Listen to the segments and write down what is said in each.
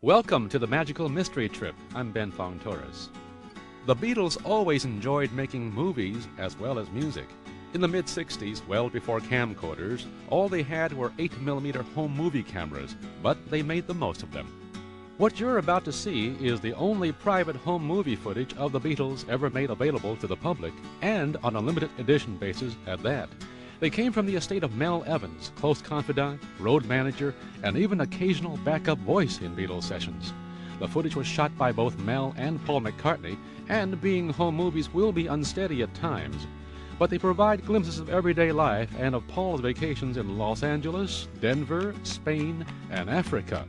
Welcome to the Magical Mystery Trip. I'm Ben Fong Torres. The Beatles always enjoyed making movies as well as music. In the mid-60s, well before camcorders, all they had were 8mm home movie cameras, but they made the most of them. What you're about to see is the only private home movie footage of the Beatles ever made available to the public, and on a limited edition basis at that. They came from the estate of Mel Evans, close confidant, road manager, and even occasional backup voice in Beatles sessions. The footage was shot by both Mel and Paul McCartney, and being home movies will be unsteady at times. But they provide glimpses of everyday life and of Paul's vacations in Los Angeles, Denver, Spain, and Africa.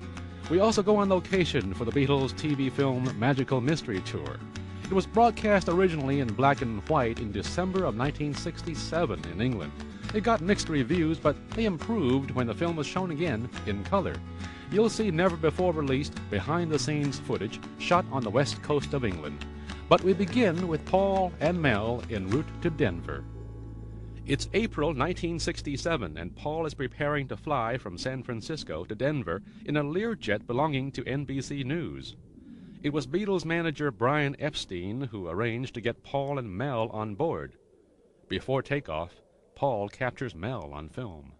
We also go on location for the Beatles' TV film Magical Mystery Tour. It was broadcast originally in black and white in December of 1967 in England. It got mixed reviews, but they improved when the film was shown again in color. You'll see never-before-released, behind-the-scenes footage shot on the west coast of England. But we begin with Paul and Mel en route to Denver. It's April 1967, and Paul is preparing to fly from San Francisco to Denver in a Learjet belonging to NBC News. It was Beatles manager Brian Epstein who arranged to get Paul and Mel on board. Before takeoff, Paul captures Mel on film.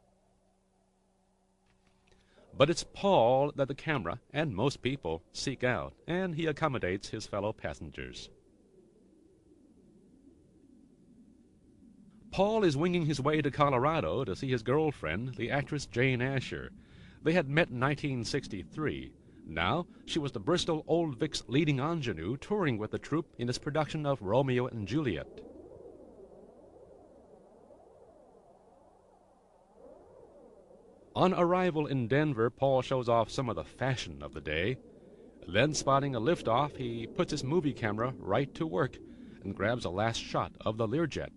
But it's Paul that the camera and most people seek out, and he accommodates his fellow passengers. Paul is winging his way to Colorado to see his girlfriend, the actress Jane Asher. They had met in 1963. Now, she was the Bristol Old Vic's leading ingenue touring with the troupe in its production of Romeo and Juliet. On arrival in Denver, Paul shows off some of the fashion of the day. Then, spotting a liftoff, he puts his movie camera right to work and grabs a last shot of the Learjet.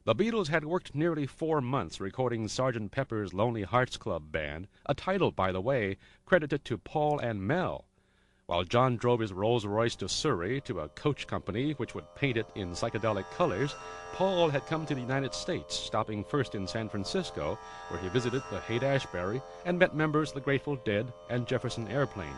The Beatles had worked nearly 4 months recording Sgt. Pepper's Lonely Hearts Club Band, a title, by the way, credited to Paul and Mel. While John drove his Rolls-Royce to Surrey to a coach company which would paint it in psychedelic colors, Paul had come to the United States, stopping first in San Francisco, where he visited the Haight-Ashbury and met members of the Grateful Dead and Jefferson Airplane.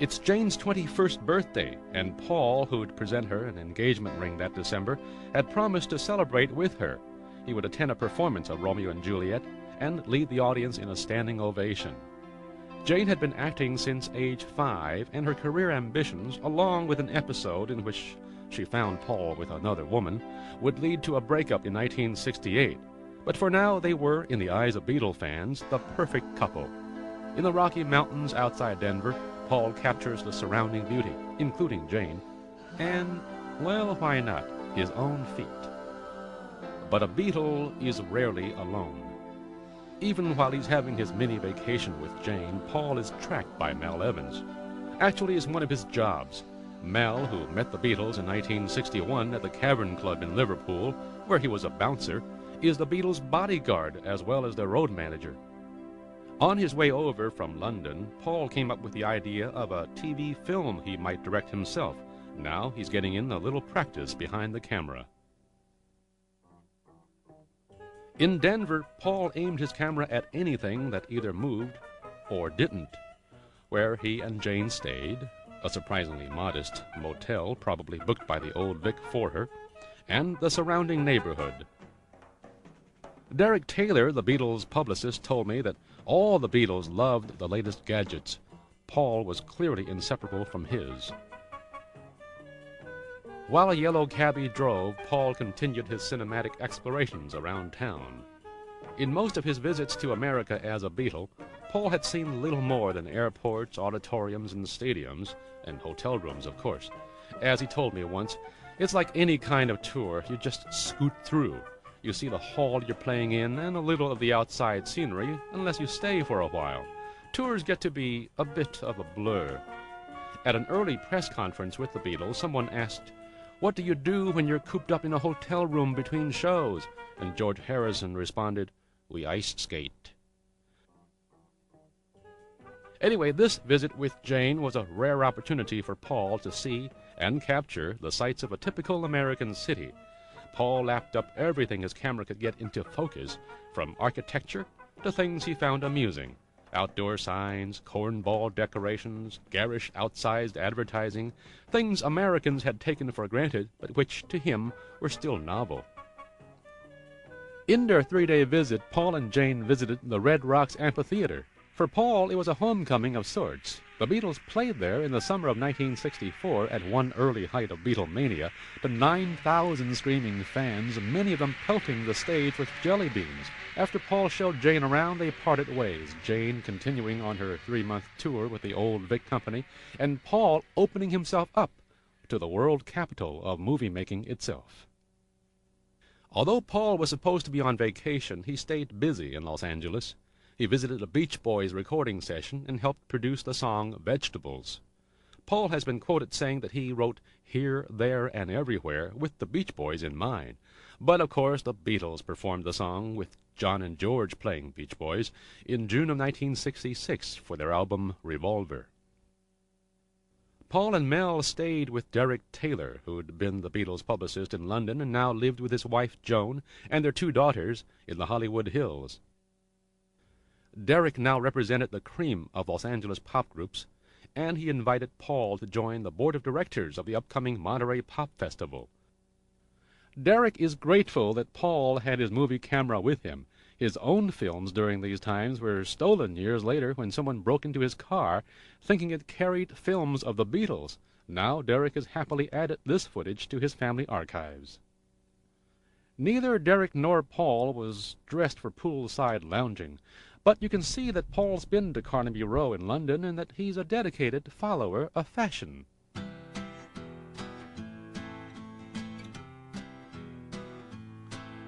It's Jane's 21st birthday, and Paul, who'd present her an engagement ring that December, had promised to celebrate with her. He would attend a performance of Romeo and Juliet and lead the audience in a standing ovation. Jane had been acting since age 5, and her career ambitions, along with an episode in which she found Paul with another woman, would lead to a breakup in 1968. But for now, they were, in the eyes of Beatle fans, the perfect couple. In the Rocky Mountains outside Denver, Paul captures the surrounding beauty, including Jane, and, well, why not, his own feet. But a Beatle is rarely alone. Even while he's having his mini-vacation with Jane, Paul is tracked by Mel Evans. Actually, it's one of his jobs. Mel, who met the Beatles in 1961 at the Cavern Club in Liverpool, where he was a bouncer, is the Beatles' bodyguard as well as their road manager. On his way over from London, Paul came up with the idea of a TV film he might direct himself. Now he's getting in a little practice behind the camera. In Denver, Paul aimed his camera at anything that either moved or didn't. Where he and Jane stayed, a surprisingly modest motel probably booked by the Old Vic for her, and the surrounding neighborhood. Derek Taylor, the Beatles' publicist, told me that all the Beatles loved the latest gadgets. Paul was clearly inseparable from his. While a yellow cabbie drove, Paul continued his cinematic explorations around town. In most of his visits to America as a Beatle, Paul had seen little more than airports, auditoriums, and stadiums, and hotel rooms, of course. As he told me once, it's like any kind of tour. You just scoot through. You see the hall you're playing in and a little of the outside scenery, unless you stay for a while. Tours get to be a bit of a blur. At an early press conference with the Beatles, someone asked, "What do you do when you're cooped up in a hotel room between shows?" And George Harrison responded, "We ice skate." Anyway, this visit with Jane was a rare opportunity for Paul to see and capture the sights of a typical American city. Paul lapped up everything his camera could get into focus, from architecture to things he found amusing. Outdoor signs, cornball decorations, garish outsized advertising, things Americans had taken for granted, but which to him were still novel. In their 3-day visit, Paul and Jane visited the Red Rocks Amphitheater. For Paul, it was a homecoming of sorts. The Beatles played there in the summer of 1964 at one early height of Beatlemania to 9,000 screaming fans, many of them pelting the stage with jelly beans. After Paul showed Jane around, they parted ways, Jane continuing on her 3-month tour with the Old Vic Company, and Paul opening himself up to the world capital of movie-making itself. Although Paul was supposed to be on vacation, he stayed busy in Los Angeles. He visited a Beach Boys recording session and helped produce the song Vegetables. Paul has been quoted saying that he wrote Here, There, and Everywhere with the Beach Boys in mind. But of course the Beatles performed the song with John and George playing Beach Boys in June of 1966 for their album Revolver. Paul and Mel stayed with Derek Taylor, who'd been the Beatles' publicist in London and now lived with his wife Joan and their 2 daughters in the Hollywood Hills. Derek now represented the cream of Los Angeles pop groups, and he invited Paul to join the board of directors of the upcoming Monterey Pop Festival. Derek is grateful that Paul had his movie camera with him. His own films during these times were stolen years later when someone broke into his car thinking it carried films of the Beatles. Now Derek has happily added this footage to his family archives. Neither Derek nor Paul was dressed for poolside lounging, but you can see that Paul's been to Carnaby Row in London and that he's a dedicated follower of fashion.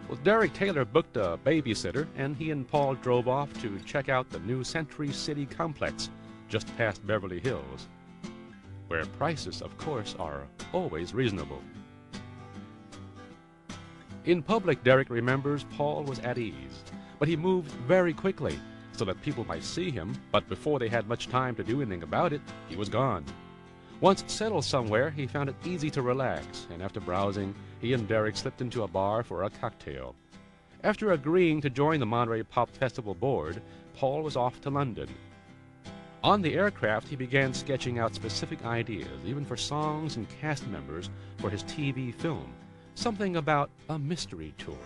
Well, Derek Taylor booked a babysitter, and he and Paul drove off to check out the new Century City complex just past Beverly Hills, where prices, of course, are always reasonable. In public, Derek remembers Paul was at ease, but he moved very quickly so that people might see him, but before they had much time to do anything about it, he was gone. Once settled somewhere, he found it easy to relax, and after browsing, he and Derek slipped into a bar for a cocktail. After agreeing to join the Monterey Pop Festival board, Paul was off to London. On the aircraft, he began sketching out specific ideas, even for songs and cast members for his TV film, something about a mystery tour.